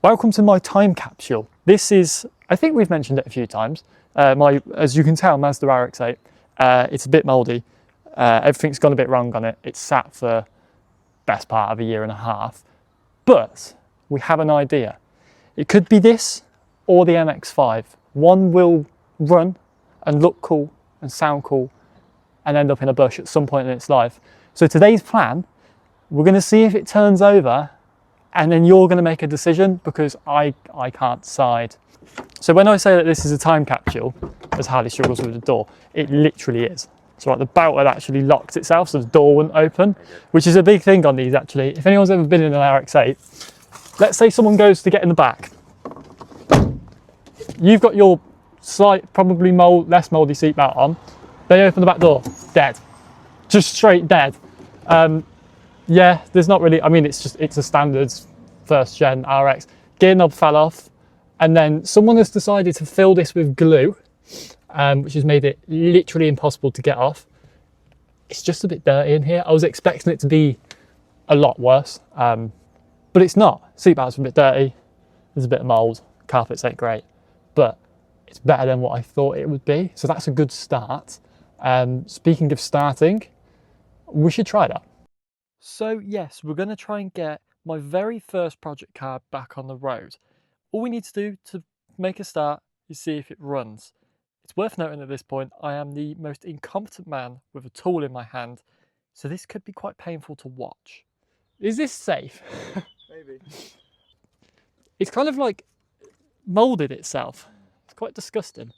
Welcome to my time capsule. This is, I think we've mentioned it a few times, as you can tell, Mazda RX8. It's a bit mouldy. Everything's gone a bit wrong on it. It's sat for best part of a year and a half, but we have an idea. It could be this or the MX-5. One will run and look cool and sound cool and end up in a bush at some point in its life. So today's plan, we're going to see if it turns over, and then you're going to make a decision, because I can't decide. So when I say that this is a time capsule, as Harley struggles with the door, it literally is. So like the belt had actually locked itself, so the door wouldn't open, which is a big thing on these actually. If anyone's ever been in an RX8, let's say someone goes to get in the back. You've got your slight, probably less mouldy seatbelt on. They open the back door, dead. Just straight dead. Yeah, there's not really, I mean, it's a standard first gen RX. Gear knob fell off, and then someone has decided to fill this with glue, which has made it literally impossible to get off. It's just a bit dirty in here. I was expecting it to be a lot worse, but it's not. Seatbelt's a bit dirty, there's a bit of mould, carpets ain't great, but it's better than what I thought it would be. So that's a good start. Speaking of starting, we should try that. So yes, we're going to try and get my very first project car back on the road. All we need to do to make a start is see if it runs. It's worth noting at this point, I am the most incompetent man with a tool in my hand, so this could be quite painful to watch. Is this safe? Maybe. It's kind of like moulded itself. It's quite disgusting.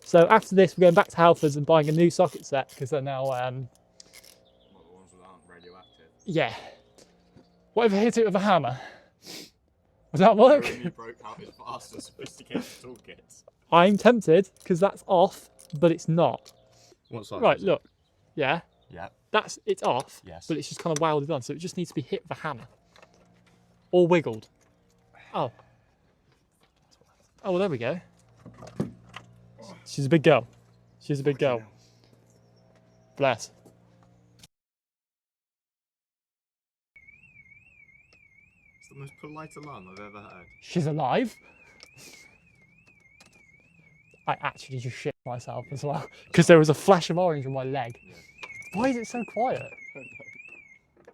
So after this, we're going back to Halfords and buying a new socket set, because they're now yeah. What if I hit it with a hammer? Would that work? You broke out his faster sophisticated toolkits. I'm tempted, because that's off, but it's not. What size? Right, look. Yeah. Yeah. It's off, yes, but it's just kind of welded on, so it just needs to be hit with a hammer. Or wiggled. Oh. Oh, well, there we go. She's a big girl. She's a big girl. Bless. It's the most polite alarm I've ever heard. She's alive. I actually just shit myself as well, because there was a flash of orange on my leg. Yeah. Why is it so quiet?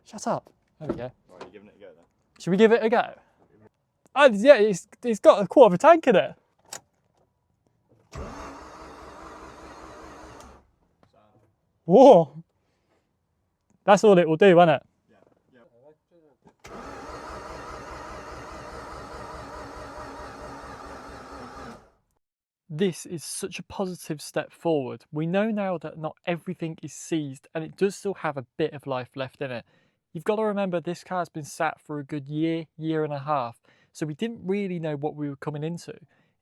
Shut up. There we go. Right, you're giving it a go then? Should we give it a go? Oh, yeah, it's got a quarter of a tank in it. Whoa. That's all it will do, won't it? This is such a positive step forward. We know now that not everything is seized, and it does still have a bit of life left in it. You've got to remember this car's been sat for a good year and a half, so we didn't really know what we were coming into.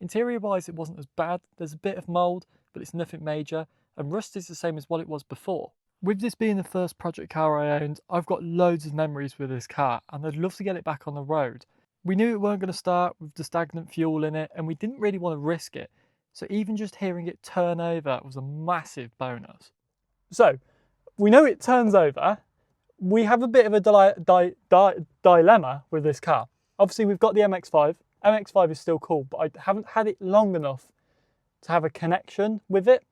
Interior wise, it wasn't as bad. There's a bit of mould, but it's nothing major, and rust is the same as what it was before. With this being the first project car I owned, I've got loads of memories with this car, and I'd love to get it back on the road. We knew it weren't going to start with the stagnant fuel in it, and we didn't really want to risk it. So even just hearing it turn over was a massive bonus. So we know it turns over. We have a bit of a dilemma with this car. Obviously we've got the MX-5. MX-5 is still cool, but I haven't had it long enough to have a connection with it.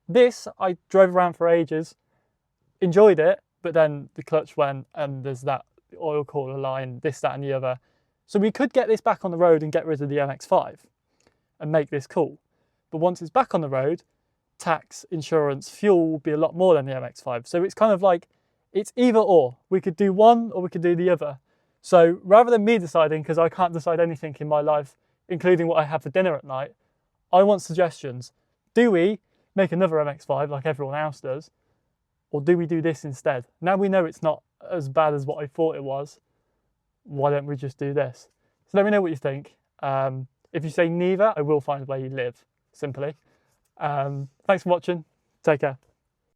This, I drove around for ages, enjoyed it, but then the clutch went and there's that oil cooler line, this, that and the other. So we could get this back on the road and get rid of the MX-5 and make this cool. But once it's back on the road, tax, insurance, fuel will be a lot more than the MX-5. So it's kind of like, it's either or. We could do one or we could do the other. So rather than me deciding, because I can't decide anything in my life, including what I have for dinner at night, I want suggestions. Do we make another MX-5 like everyone else does? Or do we do this instead? Now we know it's not as bad as what I thought it was. Why don't we just do this? So let me know what you think. If you say neither, I will find where you live. Simply. Thanks for watching. Take care.